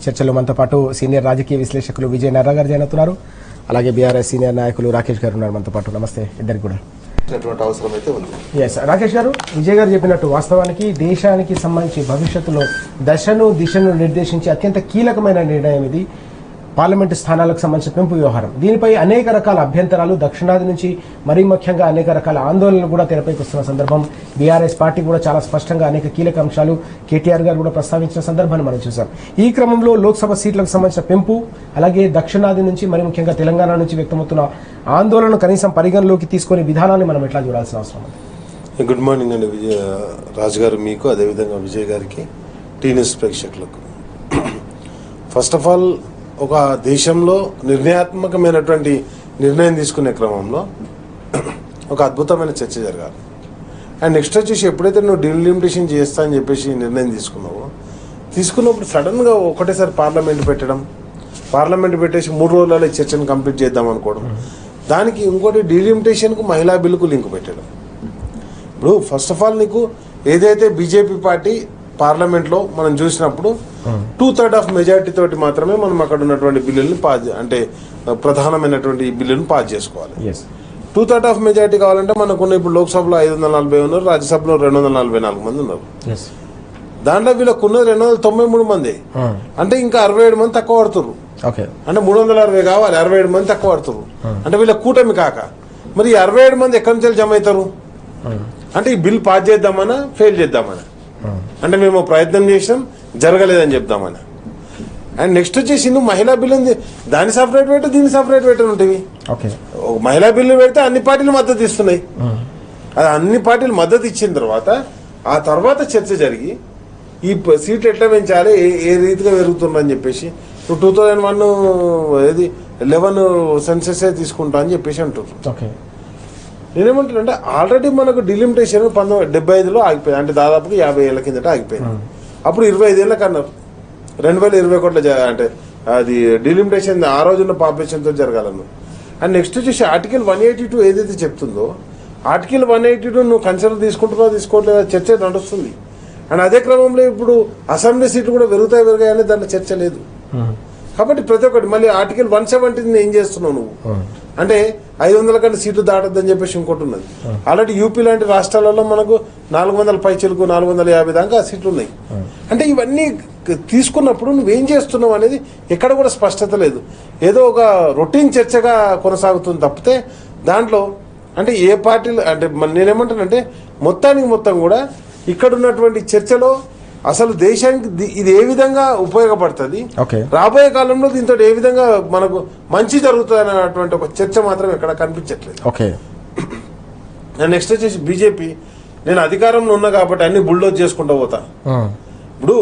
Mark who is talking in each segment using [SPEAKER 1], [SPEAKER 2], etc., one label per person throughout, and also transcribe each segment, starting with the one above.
[SPEAKER 1] చర్చలో మనతో పాటు సీనియర్ రాజకీయ విశ్లేషకులు విజయ్ నర్రా గారు జాయిన్ అవుతున్నారు. అలాగే బీఆర్ఎస్ సీనియర్ నాయకులు రాకేష్ గారు ఉన్నారు మనతో పాటు. నమస్తే ఇద్దరికి కూడా.
[SPEAKER 2] అవసరం అయితే ఉంది.
[SPEAKER 1] ఎస్ రాకేష్ గారు, విజయ్ గారు చెప్పినట్టు వాస్తవానికి దేశానికి సంబంధించి భవిష్యత్తులో దశను దిశను నిర్దేశించి అత్యంత కీలకమైన నిర్ణయం ఇది. పార్లమెంటు స్థానాలకు సంబంధించిన పెంపు వ్యవహారం. దీనిపై అనేక రకాల అభ్యంతరాలు దక్షిణాది నుంచి మరీ ముఖ్యంగా అనేక రకాల ఆందోళనలు కూడా తెరపైకి వస్తున్న సందర్భం. బీఆర్ఎస్ పార్టీ కూడా చాలా స్పష్టంగా అనేక కీలక అంశాలు కేటీఆర్ గారు కూడా ప్రస్తావించిన సందర్భాన్ని మనం చూసాం. ఈ క్రమంలో లోక్సభ సీట్లకు సంబంధించిన పెంపు, అలాగే దక్షిణాది నుంచి మరీ ముఖ్యంగా తెలంగాణ నుంచి వ్యక్తమవుతున్న ఆందోళనను కనీసం పరిగణలోకి తీసుకునే విధానాన్ని మనం ఎట్లా చూడాల్సిన అవసరం ఉంది?
[SPEAKER 2] గుడ్ మార్నింగ్ అండి రాజు గారు, మీకు అదేవిధంగా విజయ్ గారికి, టీన్యూస్ ప్రేక్షకులకు. ఫస్ట్ ఆఫ్ ఆల్, ఒక దేశంలో నిర్ణయాత్మకమైనటువంటి నిర్ణయం తీసుకునే క్రమంలో ఒక అద్భుతమైన చర్చ జరగాలి. అండ్ నెక్స్ట్ వచ్చేసి ఎప్పుడైతే నువ్వు డిలిమిటేషన్ చేస్తా అని చెప్పేసి నిర్ణయం తీసుకున్నప్పుడు సడన్గా ఒకటేసారి పార్లమెంట్ పెట్టేసి 3 రోజులలో చర్చను కంప్లీట్ చేద్దాం అనుకోవడం, దానికి ఇంకోటి డిలిమిటేషన్కు మహిళా బిల్లుకు లింక్ పెట్టడం. ఇప్పుడు ఫస్ట్ ఆఫ్ ఆల్ నీకు ఏదైతే బీజేపీ పార్టీ పార్లమెంట్లో మనం చూసినప్పుడు 2/3 మెజారిటీ తోటి మాత్రమే మనం అక్కడ ఉన్నటువంటి బిల్లుల్ని అంటే ప్రధానమైనటువంటి బిల్లులను పాస్ చేసుకోవాలి. 2/3 మెజారిటీ కావాలంటే మనకున్న ఇప్పుడు లోక్సభలో 540 ఉన్నారు, రాజ్యసభలో 244 మంది ఉన్నారు. దాంట్లో వీళ్ళకున్న 293 మంది, అంటే ఇంకా 67 మంది తక్కువ పడుతున్నారు. అంటే 360 కావాలి, 67 మంది తక్కువ పడుతున్నారు. అంటే వీళ్ళ కూటమి కాక మరి 67 మంది ఎక్కడి నుంచి జమ అవుతారు? అంటే ఈ బిల్ పాస్ చేద్దామనా ఫెయిల్ చేద్దామనా? అంటే మేము ప్రయత్నం చేసినాం, జరగలేదని చెప్దామని. అండ్ నెక్స్ట్ వచ్చేసి నువ్వు మహిళా బిల్లు ఉంది, దాన్ని సపరేట్ పెట్టు, దీన్ని సపరేట్ పెట్టు ఉంటుంది. మహిళా బిల్లు పెడితే అన్ని పార్టీలు మద్దతు ఇస్తున్నాయి. అది అన్ని పార్టీలు మద్దతు ఇచ్చిన తర్వాత చర్చ జరిగి ఈ సీట్లు ఎట్లా పెంచాలి, ఏ రీతిగా పెరుగుతుందని చెప్పేసి 2011 సెన్సెస్ తీసుకుంటా అని చెప్పేసి అంటున్నారు. నేనేమంటున్నా, ఆల్రెడీ మనకు డిలిమిటేషన్ 1975లో ఆగిపోయింది, అంటే దాదాపుగా 50 ఏళ్ల కిందట ఆగిపోయింది. అప్పుడు 25 ఏళ్ళకి అన్నారు 2021 అంటే అది డిలిమిటేషన్ ఆ రోజున్న పాపులేషన్తో జరగాలన్నారు. అండ్ నెక్స్ట్ వచ్చేసి ఆర్టికల్ 182 ఏదైతే చెప్తుందో, ఆర్టికల్ 182 నువ్వు కన్సిడర్ తీసుకుంటున్నావు తీసుకోవట్లేదా చర్చ నడుస్తుంది. అండ్ అదే క్రమంలో ఇప్పుడు అసెంబ్లీ సీట్లు కూడా పెరుగుతాయని దాంట్లో చర్చ లేదు. కాబట్టి ప్రతి ఒక్కటి మళ్ళీ ఆర్టికల్ 170 ఏం చేస్తున్నావు నువ్వు అంటే 500 కంటే సీట్లు దాటద్దని చెప్పేసి ఇంకోటి ఉన్నది. ఆల్రెడీ యూపీ లాంటి రాష్ట్రాలలో మనకు 400 పైచీలకు 450 దాకా సీట్లు ఉన్నాయి. అంటే ఇవన్నీ తీసుకున్నప్పుడు నువ్వేం చేస్తున్నావు అనేది ఎక్కడ కూడా స్పష్టత లేదు. ఏదో ఒక రొటీన్ చర్చగా కొనసాగుతుంది తప్పితే దాంట్లో అంటే ఏ పార్టీలు అంటే నేనేమంటానంటే మొత్తం కూడా ఇక్కడ ఉన్నటువంటి చర్చలో అసలు దేశానికి ఇది ఏ విధంగా ఉపయోగపడుతుంది, రాబోయే కాలంలో దీంతో ఏ విధంగా మనకు మంచి జరుగుతుంది అన్నటువంటి ఒక చర్చ మాత్రం ఎక్కడ కనిపించట్లేదు. నెక్స్ట్ వచ్చేసి బీజేపీ, నేను అధికారంలో ఉన్నా కాబట్టి అన్ని బుల్డోజ్ చేసుకుంటూ పోతా. ఇప్పుడు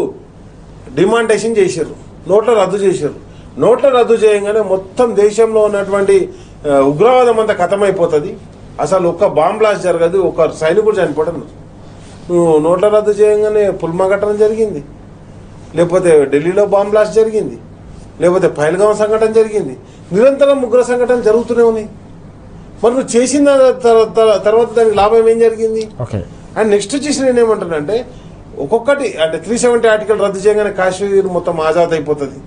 [SPEAKER 2] డిమాండేషన్ చేశారు, నోట్ల రద్దు చేశారు. నోట్ల రద్దు చేయగానే మొత్తం దేశంలో ఉన్నటువంటి ఉగ్రవాదం అంతా ఖతమైపోతుంది. అసలు ఒక్క బాంబ్ బ్లాస్ట్ జరగదు, ఒక సైనికుడు చనిపోవడం. నువ్వు నోట్ల రద్దు చేయగానే పుల్మా ఘటన జరిగింది, లేకపోతే ఢిల్లీలో బాంబ్ బ్లాస్ట్ జరిగింది, లేకపోతే పహల్గాం సంఘటన జరిగింది. నిరంతరం ఉగ్ర సంఘటనలు జరుగుతూనే ఉన్నాయి. మరి నువ్వు చేసిన తర్వాత దానికి లాభం ఏం జరిగింది? అండ్ నెక్స్ట్ వచ్చేసి నేనేమంటానంటే ఒక్కొక్కటి అంటే 370 ఆర్టికల్ రద్దు చేయగానే కాశ్మీర్ మొత్తం ఆజాద్ అయిపోతుంది.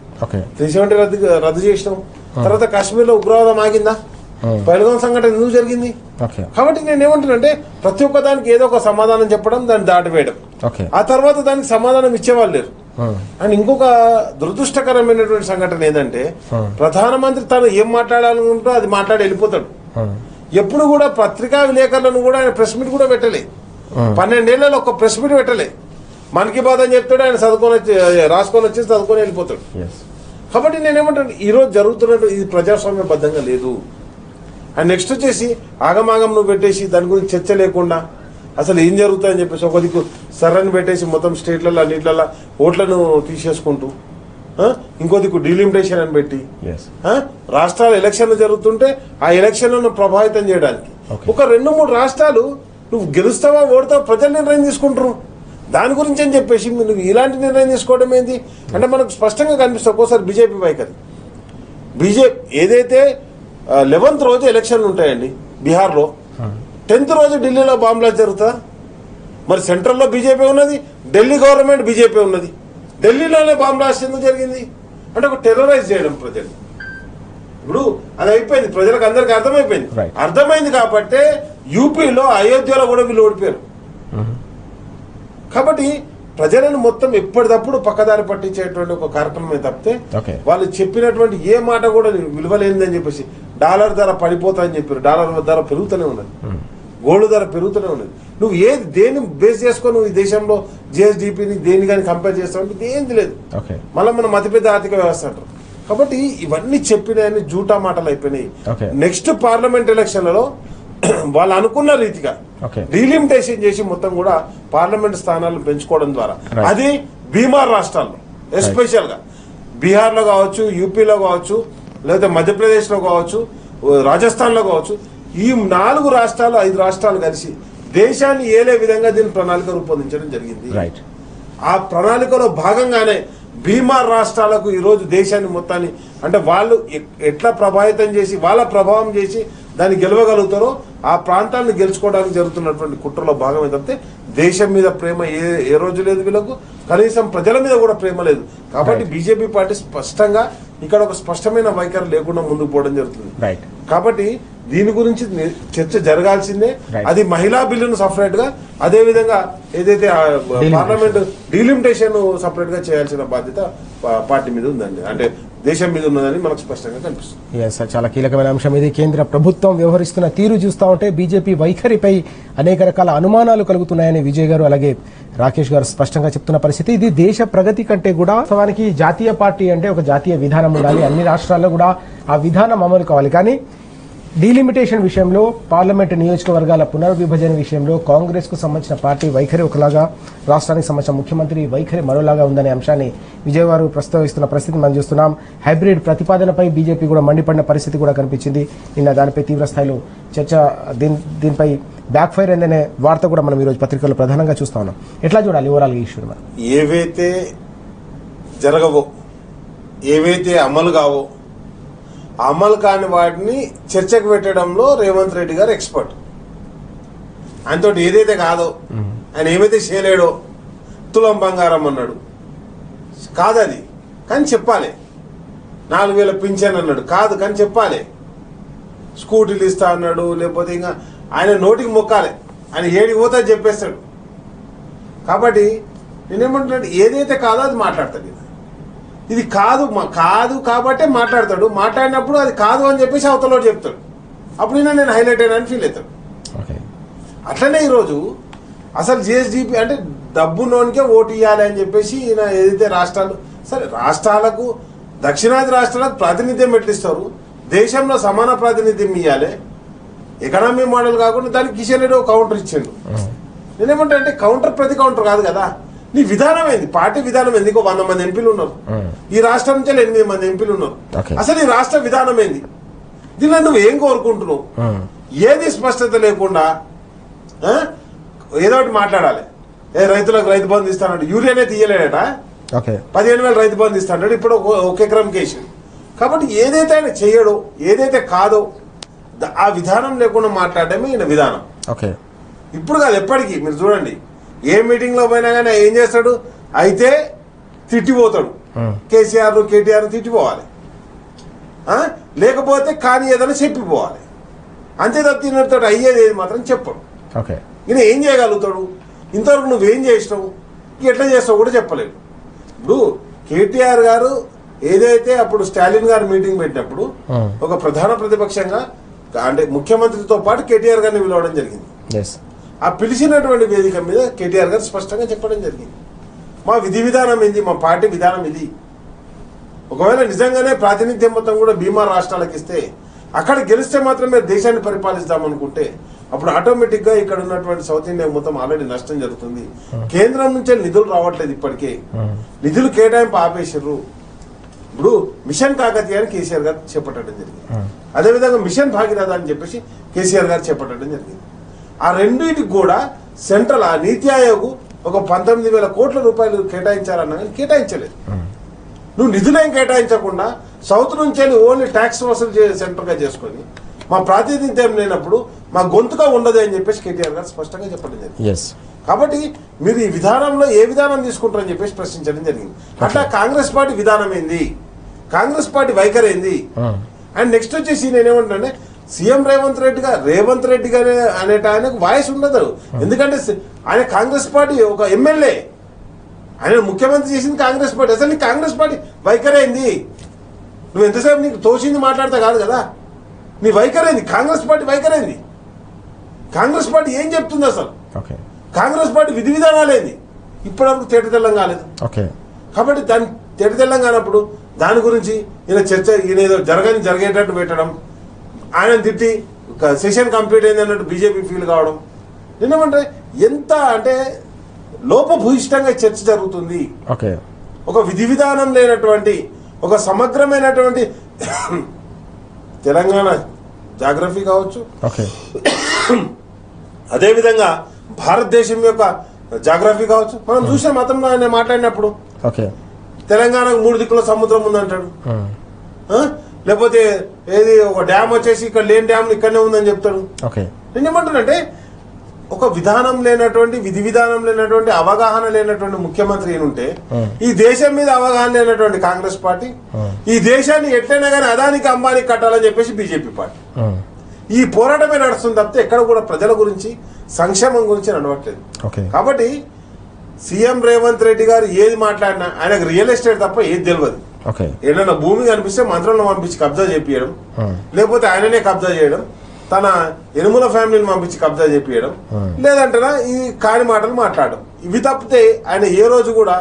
[SPEAKER 2] 370 రద్దు చేసినాం, తర్వాత కాశ్మీర్లో ఉగ్రవాదం ఆగిందా? పహల్గాం సంఘటన ఎందుకు జరిగింది? కాబట్టి నేనేమంటానంటే ప్రతి ఒక్క దానికి ఏదో ఒక సమాధానం చెప్పడం, దాన్ని దాటివేయడం, ఆ తర్వాత దానికి సమాధానం ఇచ్చేవాళ్ళు లేరు. అండ్ ఇంకొక దురదృష్టకరమైనటువంటి సంఘటన ఏంటంటే ప్రధానమంత్రి తను ఏం మాట్లాడాలనుకుంటో అది మాట్లాడి వెళ్ళిపోతాడు. ఎప్పుడు కూడా పత్రికా విలేకరులను కూడా ఆయన ప్రెస్ మీట్ కూడా పెట్టలే. 12 ఏళ్లలో ఒక ప్రెస్ మీట్ పెట్టలే. మన్ కీ బాత్ అని చెప్తాడు, ఆయన రాసుకొని వచ్చేసి చదువుకొని వెళ్ళిపోతాడు. కాబట్టి నేనేమంటాను, ఈ రోజు జరుగుతున్నట్టు ఇది ప్రజాస్వామ్యబద్ధంగా లేదు. అండ్ నెక్స్ట్ వచ్చేసి ఆగమాగం నువ్వు పెట్టేసి దాని గురించి చర్చ లేకుండా అసలు ఏం జరుగుతుందని చెప్పేసి ఒక దిక్కు సర్రని పెట్టేసి మొత్తం స్టేట్లలో అన్నిట్లలో ఓట్లను తీసేసుకుంటూ, ఇంకో దిక్కు డిలిమిటేషన్ అని పెట్టి రాష్ట్రాల ఎలక్షన్లు జరుగుతుంటే ఆ ఎలక్షన్లను ప్రభావితం చేయడానికి ఒక 2-3 రాష్ట్రాలు నువ్వు గెలుస్తావా ఓడతావా ప్రజలు నిర్ణయం తీసుకుంటారు. దాని గురించి అని చెప్పేసి నువ్వు ఇలాంటి నిర్ణయం తీసుకోవడం ఏంది అంటే మనకు స్పష్టంగా కనిపిస్తుంది. ఒక్కోసారి బీజేపీ వైఖరి, ఏదైతే 11th రోజు ఎలక్షన్లు ఉంటాయండి బీహార్లో, 10th రోజు ఢిల్లీలో బాంబ్ బ్లాస్ట్ జరుగుతుందా? మరి సెంట్రల్లో బీజేపీ ఉన్నది, ఢిల్లీ గవర్నమెంట్ బీజేపీ ఉన్నది. ఢిల్లీలోనే బాంబ్ బ్లాస్ట్ ఎందుకు జరిగింది? అంటే ఒక టెర్రరైజ్ చేయడం ప్రజలు. ఇప్పుడు అది అయిపోయింది, ప్రజలకు అందరికి అర్థమైపోయింది.
[SPEAKER 1] Right.
[SPEAKER 2] అర్థమైంది కాబట్టే యూపీలో అయోధ్యలో కూడా వీళ్ళు ఓడిపోయారు. కాబట్టి ప్రజలను మొత్తం ఎప్పటికప్పుడు పక్కదారి పట్టించేటువంటి ఒక కార్యక్రమమే తప్పితే
[SPEAKER 1] Okay.
[SPEAKER 2] వాళ్ళు చెప్పినటువంటి ఏ మాట కూడా విలువలేనిదని చెప్పేసి డాలర్ ధర పడిపోతాయని చెప్పారు. డాలర్ ధర పెరుగుతూనే ఉన్నది, గోల్డ్ ధర పెరుగుతూనే ఉన్నది. నువ్వు దేని బేస్ చేసుకొని నువ్వు ఈ దేశంలో జిఎస్డిపిని దేని కానీ కంపేర్ చేస్తావు అంటే ఏంది లేదు.
[SPEAKER 1] Okay.
[SPEAKER 2] మళ్ళీ మనం అతిపెద్ద ఆర్థిక వ్యవస్థ అంటారు. కాబట్టి ఇవన్నీ చెప్పినాయని జూటా మాటలు అయిపోయినాయి.
[SPEAKER 1] Okay.
[SPEAKER 2] నెక్స్ట్ పార్లమెంట్ ఎలక్షన్లలో వాళ్ళు అనుకున్న రీతిగా
[SPEAKER 1] Okay.
[SPEAKER 2] డీలిమిటేషన్ చేసి మొత్తం కూడా పార్లమెంట్ స్థానాలను పెంచుకోవడం ద్వారా
[SPEAKER 1] Right.
[SPEAKER 2] అది బీమార్ రాష్ట్రాల్లో ఎస్పెషల్ గా బీహార్ లో కావచ్చు, యూపీలో కావచ్చు, లేదా మధ్యప్రదేశ్ లో కావచ్చు, రాజస్థాన్ లో కావచ్చు, ఈ 4 రాష్ట్రాలు 5 రాష్ట్రాలు కలిసి దేశాన్ని ఏలే విధంగా దీని ప్రణాళిక రూపొందించడం జరిగింది.
[SPEAKER 1] రైట్.
[SPEAKER 2] ఆ ప్రణాళికలో భాగంగానే బీమార్ రాష్ట్రాలకు ఈరోజు దేశాన్ని మొత్తాన్ని అంటే వాళ్ళు ఎట్లా ప్రభావితం చేసి వాళ్ళ ప్రభావం చేసి దాన్ని గెలవగలుగుతారో ఆ ప్రాంతాలను గెలుచుకోవడానికి జరుగుతున్నటువంటి కుట్రలో భాగమే తప్పితే దేశం మీద ప్రేమ ఏ రోజు లేదు వీళ్ళకు, కనీసం ప్రజల మీద కూడా ప్రేమ లేదు. కాబట్టి బీజేపీ పార్టీ స్పష్టంగా ఇక్కడ ఒక స్పష్టమైన వైఖరి లేకుండా ముందుకు పోవడం జరుగుతుంది.
[SPEAKER 1] రైట్.
[SPEAKER 2] కాబట్టి దీని గురించి చర్చ జరగాల్సిందే.
[SPEAKER 1] Right.
[SPEAKER 2] అది మహిళా బిల్లును సపరేట్ గా, అదే విధంగా ఏదైతే పార్లమెంట్ డీలిమిటేషన్ సపరేట్ గా చేయాల్సిన బాధ్యత పార్టీ మీద ఉందండి, అంటే దేశం మీద ఉన్నదని మనకు స్పష్టంగా కనిపిస్తుంది.
[SPEAKER 1] ఎస్, చాలా కీలకమైన అంశం ఇది. కేంద్ర ప్రభుత్వం వ్యవహరిస్తున్న తీరు చూస్తూ ఉంటే బీజేపీ వైఖరిపై అనేక రకాల అనుమానాలు కలుగుతున్నాయని విజయ్ గారు అలాగే రాకేష్ గారు స్పష్టంగా చెప్తున్న పరిస్థితి ఇది. దేశ ప్రగతి కంటే కూడా వాస్తవానికి జాతీయ పార్టీ అంటే ఒక జాతీయ విధానం ఉండాలి, అన్ని రాష్ట్రాల్లో కూడా ఆ విధానం అమలు కావాలి. కానీ డీలిమిటేషన్ విషయంలో, పార్లమెంటు నియోజకవర్గాల పునర్విభజన విషయంలో కాంగ్రెస్ కు సంబంధించిన పార్టీ వైఖరి ఒకలాగా, రాష్ట్రానికి సంబంధించిన ముఖ్యమంత్రి వైఖరి మరోలాగా ఉందనే అంశాన్ని విజయ్ గారు ప్రస్తావిస్తున్న పరిస్థితి మనం చూస్తున్నాం. హైబ్రిడ్ ప్రతిపాదనపై బీజేపీ కూడా మండిపడిన పరిస్థితి కూడా కనిపించింది. నిన్న దానిపై తీవ్ర స్థాయిలో చర్చ, దీనిపై బ్యాక్ ఫైర్ అయిందనే వార్త కూడా మనం ఈరోజు పత్రికల్లో ప్రధానంగా చూస్తా ఉన్నాం. ఎట్లా చూడాలి ఓవరాల్ ఈ ఇష్యూ?
[SPEAKER 2] ఏవైతే జరగవో, ఏవైతే అమలు కావో, అమలు కాని వాటిని చర్చకు పెట్టడంలో రేవంత్ రెడ్డి గారు ఎక్స్పర్ట్. ఆయనతో ఏదైతే కాదో, ఆయన ఏమైతే చేయలేడో, తులం బంగారం అన్నాడు, కాదది కానీ చెప్పాలి. 4,000 పింఛన్ అన్నాడు, కాదు కానీ చెప్పాలి. స్కూటీలు ఇస్తా అన్నాడు, లేకపోతే ఇంకా ఆయన నోటికి మొక్కాలి, ఆయన ఏడికి పోతే చెప్పేస్తాడు. కాబట్టి నేనేమంటున్నాడు, ఏదైతే కాదో అది మాట్లాడతాడు. ఇది కాదు కాబట్టే మాట్లాడతాడు. మాట్లాడినప్పుడు అది కాదు అని చెప్పేసి అవతల చెప్తాడు. అప్పుడు నేను హైలైట్ అయినా ఫీల్ అవుతాడు. అట్లనే ఈరోజు అసలు జిఎస్డిపి అంటే డబ్బులోనికే ఓటు ఇవ్వాలి అని చెప్పేసి ఈయన ఏదైతే రాష్ట్రాలు, సరే రాష్ట్రాలకు దక్షిణాది రాష్ట్రాలకు ప్రాతినిధ్యం పెట్టిస్తారు, దేశంలో సమాన ప్రాతినిధ్యం ఇవ్వాలి, ఎకనామీ మోడల్ కాకుండా దానికి కిషన్ రెడ్డి ఒక కౌంటర్ ఇచ్చిండు. నేనేమంటా అంటే కౌంటర్ ప్రతి కౌంటర్ కాదు కదా, నీ విధానం ఏంది, పార్టీ విధానం ఏంది? 100 మంది ఎంపీలు ఉన్నారు ఈ రాష్ట్రం నుంచి, 8 మంది ఎంపీలు ఉన్నారు. అసలు ఈ రాష్ట్ర విధానం ఏంది? దీనిలో నువ్వు ఏం కోరుకుంటున్నావు? ఏది స్పష్టత లేకుండా ఏదో ఒకటి మాట్లాడాలి. రైతులకు రైతు బంధు ఇస్తాడు, యూరియానే తీయలేడట, 15,000 రైతు బంధు ఇస్తాడు, ఇప్పుడు 1 ఎకరం కేసు. కాబట్టి ఏదైతే ఆయన చేయడో, ఏదైతే కాదో ఆ విధానం లేకుండా మాట్లాడటమే ఈయన విధానం. ఇప్పుడు కాదు, ఎప్పటికీ మీరు చూడండి, ఏ మీటింగ్ లో పోయినా కానీ ఏం చేస్తాడు, అయితే తిట్టిపోతాడు. కేసీఆర్ కేటీఆర్ తిట్టిపోవాలి, లేకపోతే కానీ ఏదైనా చెప్పిపోవాలి. అంతే తప్ప తినతో అయ్యేది ఏది మాత్రం చెప్పడు. ఈయన ఏం చేయగలుగుతాడు? ఇంతవరకు నువ్వేం చేసినావు, ఎట్లా చేస్తావు కూడా చెప్పలేడు. ఇప్పుడు కేటీఆర్ గారు ఏదైతే అప్పుడు స్టాలిన్ గారు మీటింగ్ పెట్టినప్పుడు ఒక ప్రధాన ప్రతిపక్షంగా అంటే ముఖ్యమంత్రితో పాటు కేటీఆర్ గారిని పిలవడం జరిగింది. ఆ పిలిచినటువంటి వేదిక మీద కేటీఆర్ గారు స్పష్టంగా చెప్పడం జరిగింది, మా విధి విధానం ఏంది, మా పార్టీ విధానం ఇది. ఒకవేళ నిజంగానే ప్రాతినిధ్యం మొత్తం కూడా బీమార్ రాష్ట్రాలకు ఇస్తే, అక్కడ గెలిస్తే మాత్రమే దేశాన్ని పరిపాలిస్తామనుకుంటే అప్పుడు ఆటోమేటిక్ గా ఇక్కడ ఉన్నటువంటి సౌత్ ఇండియా మొత్తం ఆల్రెడీ నష్టం జరుగుతుంది. కేంద్రం నుంచే నిధులు రావట్లేదు, ఇప్పటికే నిధులు కేటాయింపు ఆపేసారు. ఇప్పుడు మిషన్ కాకతీయ అని కేసీఆర్ గారు చేపట్టడం జరిగింది, అదేవిధంగా మిషన్ భాగీరథ అని చెప్పేసి కేసీఆర్ గారు చేపట్టడం జరిగింది. ఆ రెండింటికి కూడా సెంట్రల్ ఆ నీతి ఆయోగ్ ఒక 19,000 కోట్ల రూపాయలు కేటాయించాలన్నా కానీ కేటాయించలేదు. నువ్వు నిధులేం కేటాయించకుండా సౌత్ నుంచి ఓన్లీ ట్యాక్స్ వసూలు సెంటర్ గా చేసుకొని మా ప్రాతినిధ్యం లేనప్పుడు మా గొంతుగా ఉండదు అని చెప్పేసి కేటీఆర్ గారు స్పష్టంగా చెప్పడం జరిగింది. కాబట్టి మీరు ఈ విధానంలో ఏ విధానం తీసుకుంటారని చెప్పేసి ప్రశ్నించడం జరిగింది. అట్లా కాంగ్రెస్ పార్టీ విధానం ఏంది, కాంగ్రెస్ పార్టీ వైఖరి ఏంది. అండ్ నెక్స్ట్ వచ్చేసి నేనేమంటున్నానే సీఎం రేవంత్ రెడ్డి గారు అనేట ఆయనకు వాయిస్ ఉండదు. ఎందుకంటే ఆయన కాంగ్రెస్ పార్టీ ఒక ఎమ్మెల్యే, ఆయన ముఖ్యమంత్రి చేసింది కాంగ్రెస్ పార్టీ. అసలు నీ కాంగ్రెస్ పార్టీ వైఖరి ఏంది? నువ్వు ఎంతసేపు నీకు తోచింది మాట్లాడతా కాదు కదా, నీ వైఖరి ఏంది? కాంగ్రెస్ పార్టీ వైఖరి ఏంది? కాంగ్రెస్ పార్టీ ఏం చెప్తుంది అసలు? కాంగ్రెస్ పార్టీ విధి విధానాలు ఏంది? ఇప్పటివరకు తేటతెల్లం కాలేదు. కాబట్టి దాన్ని తేటతెల్లం కానప్పుడు దాని గురించి ఈయన చర్చ, ఈయన ఏదో జరిగేటట్టు పెట్టడం, ఆయన తిట్టి సెషన్ కంప్లీట్ అయింది అన్నట్టు బీజేపీ ఫీల్ కావడం, నిన్నమంటే ఎంత అంటే లోపభూయిష్టంగా చర్చ జరుగుతుంది. ఒక విధి విధానం లేనటువంటి, ఒక సమగ్రమైనటువంటి తెలంగాణ జాగ్రఫీ కావచ్చు, అదేవిధంగా భారతదేశం యొక్క జాగ్రఫీ కావచ్చు. మనం చూసే మతంలో ఆయన మాట్లాడినప్పుడు తెలంగాణకు 3 దిక్కుల సముద్రం ఉందంటాడు, లేకపోతే ఏది ఒక డ్యామ్ వచ్చేసి ఇక్కడ లేని డ్యామ్ ఇక్కడనే ఉందని చెప్తాడు. నేనేమంటానంటే ఒక విధానం లేనటువంటి, విధి విధానం లేనటువంటి, అవగాహన లేనటువంటి ముఖ్యమంత్రి ఏనుంటే, ఈ దేశం మీద అవగాహన లేనటువంటి కాంగ్రెస్ పార్టీ, ఈ దేశాన్ని ఎట్లయినా కానీ అదానికి అంబానికి కట్టాలని చెప్పేసి బీజేపీ పార్టీ ఈ పోరాటమే నడుస్తుంది తప్పితే ఎక్కడ కూడా ప్రజల గురించి, సంక్షేమం గురించి నడవట్లేదు. కాబట్టి సీఎం రేవంత్ రెడ్డి గారు ఏది మాట్లాడినా ఆయనకు రియల్ ఎస్టేట్ తప్ప ఏది తెలియదు. ఏదైనా భూమి కనిపిస్తే మంత్రులను పంపించి కబ్జా చేపియడం, లేకపోతే ఆయననే కబ్జా చేయడం, తన ఎనుముల ఫ్యామిలీని పంపించి కబ్జా చేపియడం, లేదంటేనా ఈ కాని మాటలు మాట్లాడడం. ఇవి తప్పితే ఆయన ఏ రోజు కూడా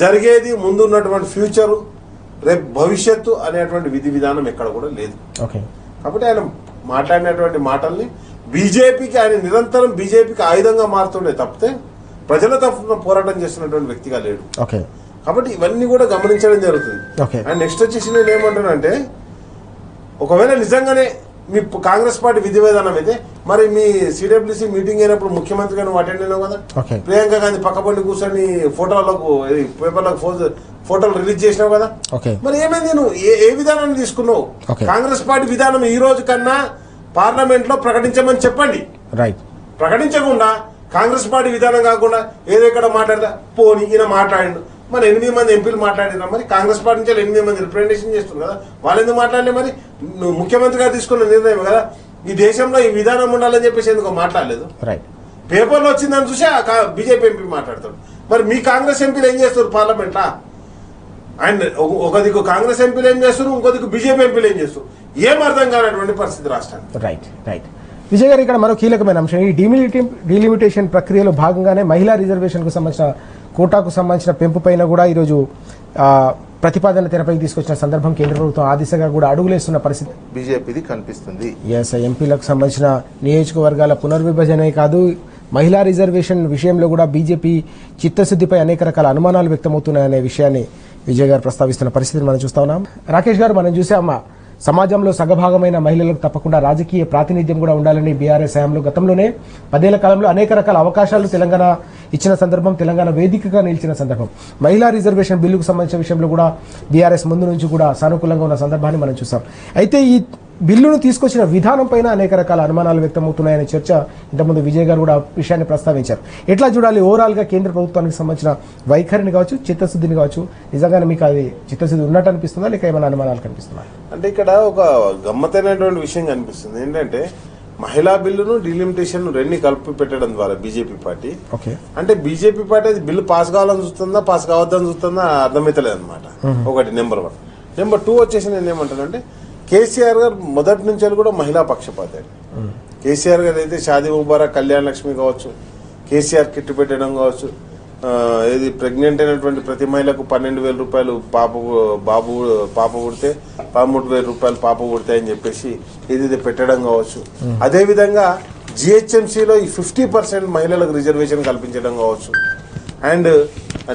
[SPEAKER 2] జరిగేది, ముందు ఉన్నటువంటి ఫ్యూచరు, రేపు భవిష్యత్తు అనేటువంటి విధి విధానం ఎక్కడ కూడా లేదు. కాబట్టి ఆయన మాట్లాడినటువంటి మాటల్ని బీజేపీకి, ఆయన నిరంతరం బీజేపీకి ఆయుధంగా మారుతుండే తప్పితే ప్రజల తరఫున పోరాటం చేస్తున్నటువంటి వ్యక్తిగా లేడు. కాబట్టి ఇవన్నీ కూడా గమనించడం జరుగుతుంది. అండ్ నెక్స్ట్ వచ్చేసి నేను ఏమంటానంటే, ఒకవేళ నిజంగానే మీ కాంగ్రెస్ పార్టీ విధి విధానం అయితే మరి మీ సిడబ్ల్యూసీ మీటింగ్ అయినప్పుడు ముఖ్యమంత్రి గారు అటెండ్ అయినావు కదా, ప్రియాంక గాంధీ పక్కపండి కూర్చొని ఫోటోలకు, పేపర్లకు ఫోటోలు రిలీజ్ చేసినావు కదా, మరి ఏమైంది? నువ్వు ఏ విధానాన్ని తీసుకున్నావు? కాంగ్రెస్ పార్టీ విధానం ఈ రోజు కన్నా పార్లమెంట్ లో ప్రకటించమని చెప్పండి. ప్రకటించకుండా కాంగ్రెస్ పార్టీ విధానం కాకుండా ఏదో ఇక్కడ మాట్లాడదా పోని ఈయన మాట్లాడిండు, మరి 8 మంది ఎంపీలు మాట్లాడినా, మరి కాంగ్రెస్ పార్టీ నుంచి 8 మంది రిప్రజెంటేషన్ చేస్తున్నారు కదా, వాళ్ళు ఎందుకు మాట్లాడలే? మరి నువ్వు ముఖ్యమంత్రి గారు తీసుకున్న నిర్ణయం కదా, ఈ దేశంలో ఈ విధానం ఉండాలని చెప్పేసి ఎందుకు మాట్లాడలేదు? పేపర్లో వచ్చిందని చూసి బీజేపీ ఎంపీ మాట్లాడతాడు. మరి మీ కాంగ్రెస్ ఎంపీలు ఏం చేస్తారు పార్లమెంట్? అండ్ ఒక దిక్కు కాంగ్రెస్ ఎంపీలు ఏం చేస్తారు, ఇంకో దిక్కు బీజేపీ ఎంపీలు ఏం చేస్తారు? ఏం అర్థం కానటువంటి పరిస్థితి రాష్ట్రానికి.
[SPEAKER 1] విజయ్ గారు, ఇక్కడ మరో కీలకమైన అంశం, ఈ డీలిమిటేషన్ ప్రక్రియలో భాగంగానే మహిళా రిజర్వేషన్ కు సంబంధించిన కోటాకు సంబంధించిన పెంపు పైన కూడా ఈరోజు ప్రతిపాదన తెరపైకి తీసుకొచ్చిన సందర్భం, కేంద్ర ప్రభుత్వం ఆ దిశగా కూడా అడుగులేస్తున్న పరిస్థితి
[SPEAKER 3] బీజేపీది కనిపిస్తుంది.
[SPEAKER 1] ఎంపీలకు సంబంధించిన నియోజకవర్గాల పునర్విభజనే కాదు, మహిళా రిజర్వేషన్ విషయంలో కూడా బీజేపీ చిత్తశుద్ధిపై అనేక రకాల అనుమానాలు వ్యక్తమవుతున్నాయనే విషయాన్ని విజయ్ గారు ప్రస్తావిస్తున్న పరిస్థితిని మనం చూస్తా ఉన్నాం. రాకేష్ గారు, మనం చూసామా సమాజంలో సగభాగమైన మహిళలకు తప్పకుండా రాజకీయ ప్రాతినిధ్యం కూడా ఉండాలని బీఆర్ఎస్ హయాంలో గతంలోనే 10 ఏళ్ల కాలంలో అనేక రకాల అవకాశాలు తెలంగాణ ఇచ్చిన సందర్భం, తెలంగాణ వేదికగా నిలిచిన సందర్భం. మహిళా రిజర్వేషన్ బిల్లుకు సంబంధించిన విషయంలో కూడా బీఆర్ఎస్ ముందు నుంచి కూడా సానుకూలంగా ఉన్న సందర్భాన్ని మనం చూసాం. అయితే ఈ బిల్లును తీసుకొచ్చిన విధానం పైన అనేక రకాల అనుమానాలు వ్యక్తమవుతున్నాయనే చర్చ ఇంతకుముందు విజయ్ గారు కూడా విషయాన్ని ప్రస్తావించారు. ఎట్లా చూడాలి ఓవరాల్ గా కేంద్ర ప్రభుత్వానికి సంబంధించిన వైఖరిని కావచ్చు, చిత్తశుద్ధిని కావచ్చు, నిజంగానే మీకు అది చిత్తశుద్ధి ఉన్నట్టు అనిపిస్తుందా, లేక ఏమైనా అనుమానాలు కనిపిస్తున్నాయి?
[SPEAKER 2] అంటే ఇక్కడ ఒక గమ్మతైనటువంటి విషయం కనిపిస్తుంది. ఏంటంటే మహిళా బిల్లును డీలిమిటేషన్ రెండు కలిపి పెట్టడం ద్వారా బీజేపీ పార్టీ, అంటే బీజేపీ పార్టీ అది బిల్లు పాస్ కావాలని చూస్తుందా, పాస్ కావద్దని చూస్తుందా అర్థమైతలేదు అనమాట. ఒకటి నెంబర్ 1. నెంబర్ 2 వచ్చేసి నేను ఏమంటానంటే, కేసీఆర్ గారు మొదటి నుంచి కూడా మహిళా పక్షపాతి. కేసీఆర్ గారు అయితే షాదీ ముబారక్, కళ్యాణ లక్ష్మి కావచ్చు, కేసీఆర్ కిట్ పెట్టడం కావచ్చు, ఇది ప్రెగ్నెంట్ అయినటువంటి ప్రతి మహిళకు 12,000 రూపాయలు పాప పుడితే 13,000 రూపాయలు పాప పుడతాయని చెప్పేసి ఇది పెట్టడం కావచ్చు. అదేవిధంగా జిహెచ్ఎంసీలో ఈ 50% మహిళలకు రిజర్వేషన్ కల్పించడం కావచ్చు. అండ్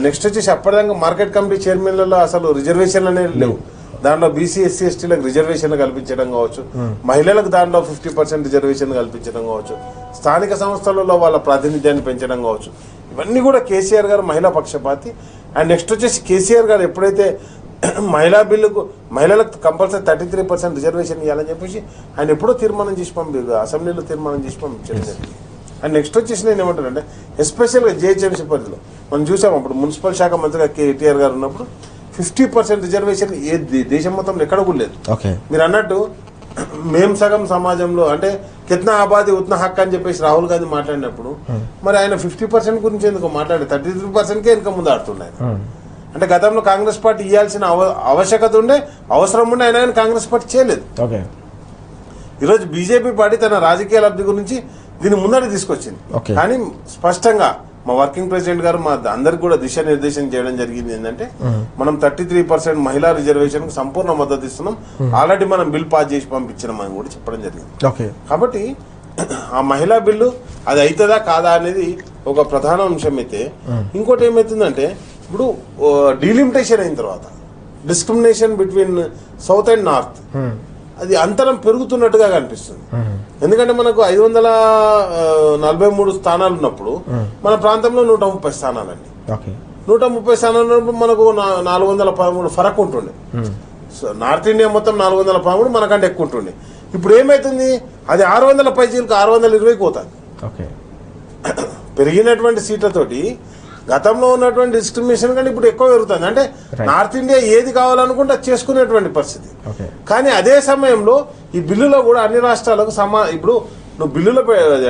[SPEAKER 2] నెక్స్ట్ వచ్చేసి అప్పటిదాకా మార్కెట్ కమిటీ చైర్మన్లలో అసలు రిజర్వేషన్లు అనేవి లేవు. దాంట్లో బీసీ, ఎస్సీ, ఎస్టీలకు రిజర్వేషన్లు కల్పించడం కావచ్చు, మహిళలకు దాంట్లో 50% రిజర్వేషన్ కల్పించడం కావచ్చు, స్థానిక సంస్థలలో వాళ్ళ ప్రాతినిధ్యాన్ని పెంచడం కావచ్చు. ఇవన్నీ కూడా కేసీఆర్ గారు మహిళా పక్షపాతి. అండ్ నెక్స్ట్ వచ్చేసి కేసీఆర్ గారు ఎప్పుడైతే మహిళా బిల్లుకు మహిళలకు కంపల్సరీ 33% రిజర్వేషన్ ఇవ్వాలని చెప్పేసి ఆయన ఎప్పుడో తీర్మానం చేసి అసెంబ్లీలో తీర్మానం చేసి పంపించడం. అండ్ నెక్స్ట్ వచ్చేసి నేను ఏమంటానంటే, ఎస్పెషల్గా జిహెచ్ఎంసీ పరిధిలో మనం చూసాం, అప్పుడు మున్సిపల్ శాఖ మంత్రిగా కేటీఆర్ గారు ఉన్నప్పుడు 50% రిజర్వేషన్ ఏ దేశం మొత్తంలో ఎక్కడ కూడా లేదు.
[SPEAKER 1] ఓకే,
[SPEAKER 2] మీరు అన్నట్టు మేం సగం సమాజంలో అంటే కిత్నా ఆబాది ఉత్నా హక్ అని చెప్పేసి రాహుల్ గాంధీ మాట్లాడినప్పుడు మరి ఆయన 50% గురించి ఎందుకు మాట్లాడి 33%కే వెనుక ముందు ఆడుతున్నాయి. అంటే గతంలో కాంగ్రెస్ పార్టీ ఇవ్వాల్సిన ఆవశ్యకత ఉండే, అవసరం ఉండే, ఆయన కాంగ్రెస్ పార్టీ చేయలేదు.
[SPEAKER 1] ఓకే,
[SPEAKER 2] ఈరోజు బీజేపీ పార్టీ తన రాజకీయ లబ్ధి గురించి దీన్ని ముందడి తీసుకొచ్చింది. కానీ స్పష్టంగా మా వర్కింగ్ ప్రెసిడెంట్ గారు మా అందరికి కూడా దిశానిర్దేశం చేయడం జరిగింది. ఏంటంటే మనం 33% మహిళా రిజర్వేషన్ కు సంపూర్ణ మద్దతు ఇస్తున్నాం, ఆల్రెడీ మనం బిల్ పాస్ చేసి పంపించినాం అని కూడా చెప్పడం జరిగింది. కాబట్టి ఆ మహిళా బిల్లు అది అవుతుందా కాదా అనేది ఒక ప్రధాన అంశం అయితే, ఇంకోటి ఏమవుతుందంటే ఇప్పుడు డీలిమిటేషన్ అయిన తర్వాత discrimination between south and north అది అంతరం పెరుగుతున్నట్టుగా కనిపిస్తుంది. ఎందుకంటే మనకు 543 స్థానాలు ఉన్నప్పుడు మన ప్రాంతంలో 130 స్థానాలండి. 130 స్థానాలు ఉన్నప్పుడు మనకు 413 ఫరక్ ఉంటుండే. నార్త్ ఇండియా మొత్తం 413 మనకంటే ఎక్కువ ఉంటుండే. ఇప్పుడు ఏమైతుంది, అది 600 పైచీలకు 620 పోతుంది. పెరిగినటువంటి సీట్లతోటి గతంలో ఉన్నటువంటి డిస్క్రిమినేషన్ కానీ ఇప్పుడు ఎక్కువ పెరుగుతుంది. అంటే నార్త్ ఇండియా ఏది కావాలనుకుంటే చేసుకునేటువంటి పరిస్థితి. కానీ అదే సమయంలో ఈ బిల్లులో కూడా అన్ని రాష్ట్రాలకు ఇప్పుడు నువ్వు బిల్లులో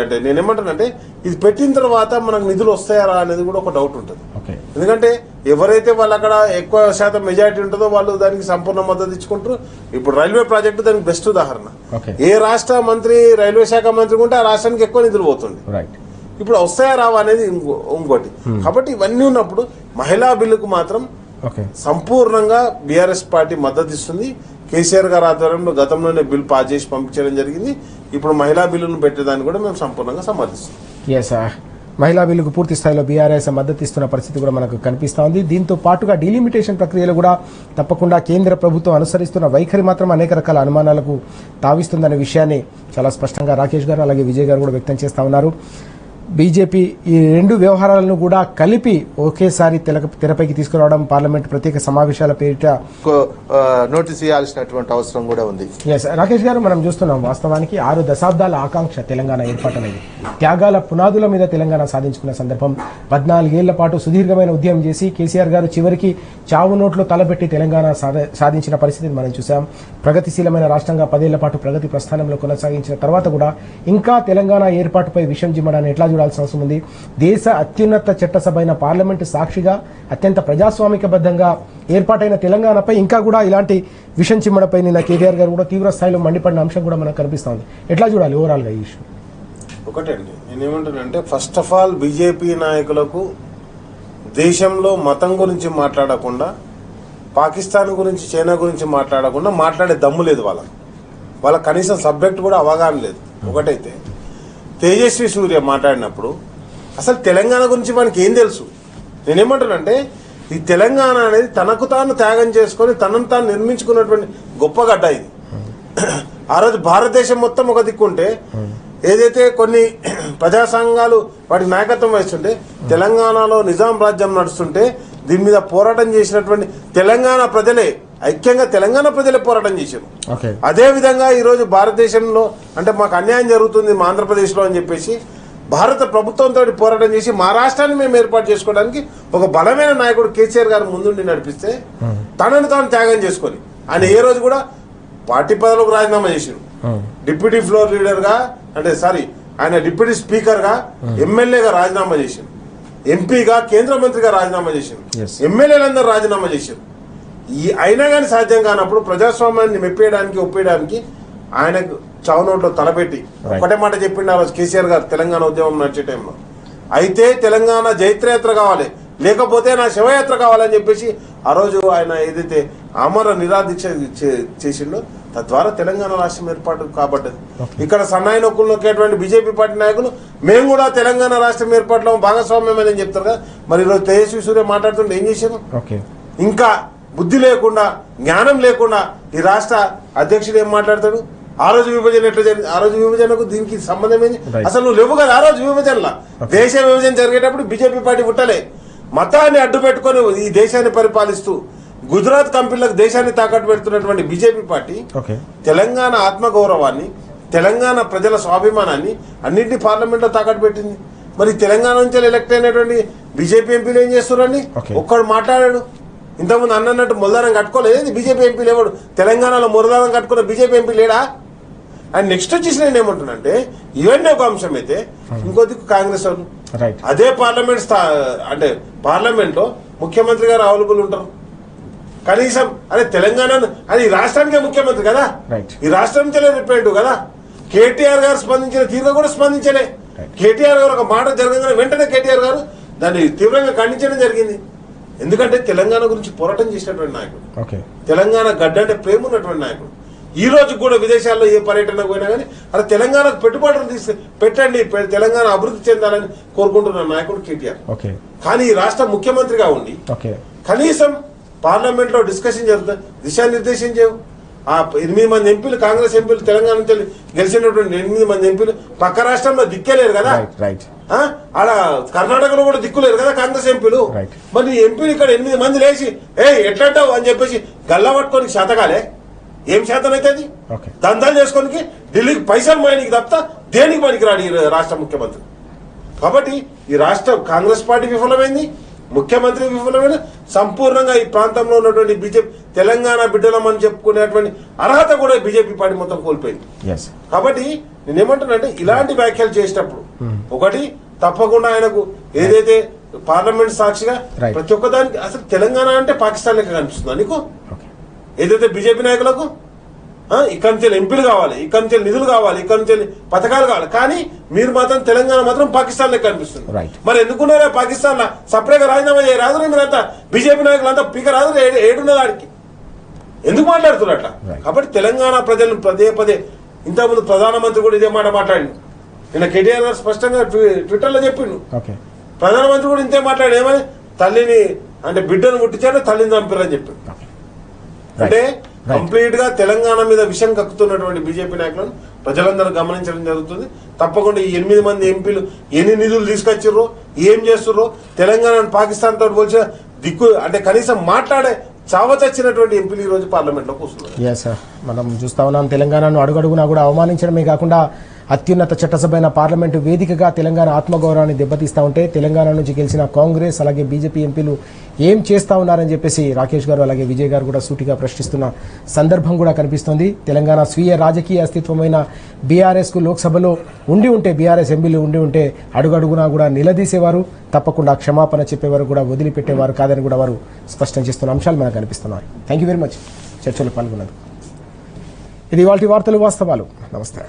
[SPEAKER 2] అంటే నేనేమంటానంటే ఇది పెట్టిన తర్వాత మనకు నిధులు వస్తాయా అనేది కూడా ఒక డౌట్ ఉంటుంది. ఎందుకంటే ఎవరైతే వాళ్ళు అక్కడ ఎక్కువ శాతం మెజారిటీ ఉంటుందో వాళ్ళు దానికి సంపూర్ణ మద్దతు ఇచ్చుకుంటారు. ఇప్పుడు రైల్వే ప్రాజెక్టు దానికి బెస్ట్ ఉదాహరణ. ఏ రాష్ట్ర మంత్రి రైల్వే శాఖ మంత్రి ఉంటే ఆ రాష్ట్రానికి ఎక్కువ నిధులు పోతుంది. ఇప్పుడు వస్తాయా రావా అనేది ఇంకోటి. కాబట్టి ఇవన్నీ ఉన్నప్పుడు మహిళా బిల్లుకు మాత్రం సంపూర్ణంగా బీఆర్ఎస్ పార్టీ మద్దతు ఇస్తుంది. కేసీఆర్ గారి ఆధ్వర్యంలో గతంలోనే బిల్ పాస్ చేసి పంపించడం జరిగింది. ఇప్పుడు మహిళా బిల్లును పెట్టేదాన్ని కూడా మేము సంపూర్ణంగా సమర్థిస్తాం.
[SPEAKER 1] మహిళా బిల్లుకు పూర్తి స్థాయిలో బీఆర్ఎస్ మద్దతు ఇస్తున్న పరిస్థితి కూడా మనకు కనిపిస్తూ ఉంది. దీంతో పాటుగా డీలిమిటేషన్ ప్రక్రియలో కూడా తప్పకుండా కేంద్ర ప్రభుత్వం అనుసరిస్తున్న వైఖరి మాత్రం అనేక రకాల అనుమానాలకు తావిస్తుందనే విషయాన్ని చాలా స్పష్టంగా రాకేష్ గారు అలాగే విజయ్ గారు కూడా వ్యక్తం చేస్తా ఉన్నారు. బీజేపీ ఈ రెండు వ్యవహారాలను కూడా కలిపి ఒకేసారి తెరపైకి తీసుకురావడం, పార్లమెంట్ ప్రత్యేక సమావేశాల పేరిట
[SPEAKER 3] నోటీస్ ఇవ్వాల్సినటువంటి అవసరం కూడా ఉంది.
[SPEAKER 1] రాకేష్ గారు, మనం చూస్తున్నాం వాస్తవానికి 6 దశాబ్దాల ఆకాంక్ష తెలంగాణ ఏర్పాటు అనేది, త్యాగాల పునాదుల మీద తెలంగాణ సాధించుకున్న సందర్భం. 14 ఏళ్ల పాటు సుదీర్ఘమైన ఉద్యమం చేసి కేసీఆర్ గారు చివరికి చావు నోట్లో తలపెట్టి తెలంగాణ సాధించిన పరిస్థితిని మనం చూసాం. ప్రగతిశీలమైన రాష్ట్రంగా 10 ఏళ్ల పాటు ప్రగతి ప్రస్థానంలో కొనసాగించిన తర్వాత కూడా ఇంకా తెలంగాణ ఏర్పాటుపై విషం జిమ్మడాన్ని ఎట్లా చూడాల్సిన అవసరం ఉంది? దేశ అత్యున్నత చట్టసభ అయిన పార్లమెంటు సాక్షిగా అత్యంత ప్రజాస్వామికబద్ధంగా ఏర్పాటైన తెలంగాణపై ఇంకా కూడా ఇలాంటి విషం చిమ్మడపై నిన్న కేటీఆర్ గారు కూడా తీవ్ర స్థాయిలో మండిపడిన అంశం కూడా మనకు కనిపిస్తుంది. ఎట్లా చూడాలి ఓవరాల్ గా ఈ ఇష్యూ?
[SPEAKER 2] ఒకటండి, నేనేమంటానంటే ఫస్ట్ ఆఫ్ ఆల్ బీజేపీ నాయకులకు దేశంలో మతం గురించి మాట్లాడకుండా, పాకిస్తాన్ గురించి, చైనా గురించి మాట్లాడకుండా మాట్లాడే దమ్ము లేదు వాళ్ళ కనీసం సబ్జెక్ట్ కూడా అవగాహన లేదు. ఒకటైతే తేజస్వి సూర్య మాట్లాడినప్పుడు అసలు తెలంగాణ గురించి మనకి ఏం తెలుసు? నేనేమంటానంటే ఈ తెలంగాణ అనేది తనకు తాను త్యాగం చేసుకొని తనను తాను నిర్మించుకున్నటువంటి గొప్ప గడ్డ ఇది. ఆ రోజు భారతదేశం మొత్తం ఒక దిక్కుంటే ఏదైతే కొన్ని ప్రజా సంఘాలు వాటి నాయకత్వం వహిస్తుంటే, తెలంగాణలో నిజాం రాజ్యం నడుస్తుంటే దీని మీద పోరాటం చేసినటువంటి తెలంగాణ ప్రజలే, ఐక్యంగా తెలంగాణ ప్రజలే పోరాటం చేశారు. అదే విధంగా ఈరోజు భారతదేశంలో అంటే మాకు అన్యాయం జరుగుతుంది మా ఆంధ్రప్రదేశ్లో అని చెప్పేసి భారత ప్రభుత్వంతో పోరాటం చేసి మా రాష్ట్రాన్ని మేము ఏర్పాటు చేసుకోవడానికి ఒక బలమైన నాయకుడు కేసీఆర్ గారు ముందుండి నడిపిస్తే తనను తాను త్యాగం చేసుకొని ఆయన ఏ రోజు కూడా పార్టీ పదవులకు రాజీనామా చేశారు. డిప్యూటీ ఫ్లోర్ లీడర్ గా ఆయన డిప్యూటీ స్పీకర్ గా, ఎమ్మెల్యేగా రాజీనామా చేశారు, ఎంపీగా, కేంద్ర మంత్రిగా రాజీనామా చేశారు, ఎమ్మెల్యేలందరూ రాజీనామా చేశారు. అయినా కానీ సాధ్యం కానప్పుడు ప్రజాస్వామ్యాన్ని మెప్పేయడానికి ఒప్పేయడానికి ఆయనకు చావునోట్లో తలపెట్టి ఒకటే మాట చెప్పిండు ఆ రోజు కేసీఆర్ గారు తెలంగాణ ఉద్యమం నడిచే టైంలో. అయితే తెలంగాణ జైత్రయాత్ర కావాలి, లేకపోతే నా శివయాత్ర కావాలని చెప్పేసి ఆ రోజు ఆయన ఏదైతే ఆమర నిరాదీక్ష చేసిండో తద్వారా తెలంగాణ రాష్ట్రం ఏర్పాటు కాబడ్డది. ఇక్కడ సన్నాయి నొక్కులు నొక్కేటువంటి బీజేపీ పార్టీ నాయకులు మేము కూడా తెలంగాణ రాష్ట్రం ఏర్పాటులో భాగస్వామ్యమని చెప్తారు కదా. మరి ఈరోజు తేజస్వి సూర్య మాట్లాడుతుంటే ఏం చేశారు? ఇంకా బుద్ధి లేకుండా, జ్ఞానం లేకుండా ఈ రాష్ట్ర అధ్యక్షుడు ఏం మాట్లాడతాడు? ఆ రోజు విభజన ఎట్లా జరిగింది? ఆ రోజు విభజనకు దీనికి సంబంధం ఏంది? అసలు నువ్వు లేవు కదా ఆ రోజు విభజనలా. దేశ విభజన జరిగేటప్పుడు బీజేపీ పార్టీ పుట్టలే. మతాన్ని అడ్డు పెట్టుకుని ఈ దేశాన్ని పరిపాలిస్తూ గుజరాత్ కంపెనీలకు దేశాన్ని తాకట్టు పెడుతున్నటువంటి బీజేపీ పార్టీ తెలంగాణ ఆత్మగౌరవాన్ని, తెలంగాణ ప్రజల స్వాభిమానాన్ని అన్నింటినీ పార్లమెంట్ లో తాకట్టు పెట్టింది. మరి తెలంగాణ నుంచి ఎలక్ట్ అయినటువంటి బీజేపీ ఎంపీలు ఏం చేస్తున్నారండి? ఒక్కడు మాట్లాడాడు. ఇంతకుముందు అన్నట్టు మురదానం కట్టుకోలేదు బీజేపీ ఎంపీ లేవాడు. తెలంగాణలో మురదానం కట్టుకున్న బీజేపీ ఎంపీ లేడా? అండ్ నెక్స్ట్ వచ్చేసి నేను ఏమంటున్నానంటే ఇవన్నీ ఒక అంశం అయితే ఇంకో దిక్కు కాంగ్రెస్ వాళ్ళు
[SPEAKER 1] రైట్
[SPEAKER 2] అదే అంటే పార్లమెంట్ లో ముఖ్యమంత్రి గారు అవైలబుల్ ఉంటారు. కనీసం అదే తెలంగాణ అది ఈ రాష్ట్రానికే ముఖ్యమంత్రి కదా,
[SPEAKER 1] రైట్
[SPEAKER 2] ఈ రాష్ట్రం నుంచే రిప్రజెంట్ కదా. కేటీఆర్ గారు స్పందించిన తీరుగా కూడా స్పందించలే. కేటీఆర్ గారు ఒక మాట జరగగానే వెంటనే కేటీఆర్ గారు దాన్ని తీవ్రంగా ఖండించడం జరిగింది. ఎందుకంటే తెలంగాణ గురించి పోరాటం చేసినటువంటి నాయకుడు,
[SPEAKER 1] ఓకే
[SPEAKER 2] తెలంగాణ గడ్డ అంటే ప్రేమ ఉన్నటువంటి నాయకుడు. ఈ రోజు కూడా విదేశాల్లో ఏ పర్యటనకు పోయినా కానీ అలా తెలంగాణకు పెట్టుబడులు పెట్టండి, తెలంగాణ అభివృద్ధి చెందాలని కోరుకుంటున్న నాయకుడు కేటీఆర్.
[SPEAKER 1] ఓకే
[SPEAKER 2] కానీ ఈ రాష్ట్ర ముఖ్యమంత్రిగా ఉండి
[SPEAKER 1] ఓకే
[SPEAKER 2] కనీసం పార్లమెంట్ లో డిస్కషన్ జరుగుతుంది, దిశానిర్దేశం చేయవు. ఆ 8 మంది ఎంపీలు కాంగ్రెస్ ఎంపీలు తెలంగాణ నుంచి గెలిచినటువంటి 8 మంది ఎంపీలు పక్క రాష్ట్రంలో దిక్కేలేరు కదా,
[SPEAKER 1] రైట్
[SPEAKER 2] ఆడ కర్ణాటకలో కూడా దిక్కులేరు కదా కాంగ్రెస్ ఎంపీలు. మరి ఎంపీలు ఇక్కడ 8 మంది లేచి ఎట్లాంటావు అని చెప్పేసి గల్లా పట్టుకొని శాతకాలే ఏం శాతం అవుతుంది? దందాలు చేసుకోనికి ఢిల్లీకి పైసలు మాయనికి తప్ప దేనికి పనికిరాడు ఈ రాష్ట్ర ముఖ్యమంత్రి. కాబట్టి ఈ రాష్ట్ర కాంగ్రెస్ పార్టీ విఫలమైంది, ముఖ్యమంత్రి విఫలమైన, సంపూర్ణంగా ఈ ప్రాంతంలో ఉన్నటువంటి బీజేపీ తెలంగాణ బిడ్డలమని చెప్పుకునేటువంటి అర్హత కూడా బీజేపీ పార్టీ మొత్తం కోల్పోయింది. కాబట్టి నేనేమంటున్నానంటే ఇలాంటి వ్యాఖ్యలు చేసేటప్పుడు ఒకటి తప్పకుండా ఆయనకు ఏదైతే పార్లమెంట్ సాక్షిగా ప్రతి ఒక్కదానికి అసలు తెలంగాణ అంటే పాకిస్తాన్ లెక్క కనిపిస్తుందా నీకు? ఏదైతే బీజేపీ నాయకులకు ఇక్కడి నుంచి ఎంపీలు కావాలి, ఇక్కడి నుంచి నిధులు కావాలి, ఇక్కడి నుంచి పథకాలు కావాలి, కానీ మీరు మాత్రం తెలంగాణ మాత్రం పాకిస్తాన్ లెక్క కనిపిస్తుంది. మరి ఎందుకున్నారా పాకిస్తాన్ లో సపరేట్గా రాజీనామా చేయరాదు? మీరంతా బీజేపీ నాయకులంతా పీక రాదు, ఏడున్నదానికి ఎందుకు మాట్లాడుతున్నారు అట్లా? కాబట్టి తెలంగాణ ప్రజలను పదే ఇంతకుముందు ప్రధానమంత్రి కూడా ఇదే మాట మాట్లాడి నిన్న కేటీఆర్ గారు స్పష్టంగా ట్విట్టర్లో చెప్పిండు. ప్రధానమంత్రి కూడా ఇంతే మాట్లాడి ఏమని తల్లిని అంటే బిడ్డను ముట్టించారు, తల్లిని చంపారని చెప్పిండు. అంటే కంప్లీట్ గా తెలంగాణ మీద విషం కక్కుతున్నటువంటి బీజేపీ నాయకులను ప్రజలందరూ గమనించడం జరుగుతుంది. తప్పకుండా ఈ 8 మంది ఎంపీలు ఎన్ని నిధులు తీసుకొచ్చిర్రో, ఏం చేస్తుర్రో, తెలంగాణను పాకిస్తాన్ తోటి పోల్చిన దిక్కు అంటే కనీసం మాట్లాడే చావచచ్చినటువంటి ఎంపీలు ఈ రోజు పార్లమెంట్ లో కూర్చున్నారు.
[SPEAKER 1] మనం చూస్తా ఉన్నాం తెలంగాణను అడుగడుగునా కూడా అవమానించడమే కాకుండా అత్యున్నత చట్టసభ అయిన పార్లమెంటు వేదికగా తెలంగాణ ఆత్మగౌరవాన్ని దెబ్బతీస్తా ఉంటే తెలంగాణ నుంచి గెలిచిన కాంగ్రెస్ అలాగే బీజేపీ ఎంపీలు ఏం చేస్తా ఉన్నారని చెప్పేసి రాకేష్ గారు అలాగే విజయ్ గారు కూడా సూటిగా ప్రశ్నిస్తున్న సందర్భం కూడా కనిపిస్తోంది. తెలంగాణ స్వీయ రాజకీయ అస్తిత్వమైన బీఆర్ఎస్ కు లోక్సభలో ఉంటే బీఆర్ఎస్ ఎంపీలు ఉంటే అడుగడుగునా కూడా నిలదీసేవారు, తప్పకుండా క్షమాపణ చెప్పేవారు కూడా వదిలిపెట్టేవారు కాదని కూడా వారు స్పష్టం చేస్తున్న అంశాలు మనకు కనిపిస్తున్నాయి. థ్యాంక్ యూ వెరీ మచ్ చర్చలో పాల్గొన్నారు. ఇది ఇవాల్టి వార్తలు వాస్తవాలు. నమస్తే.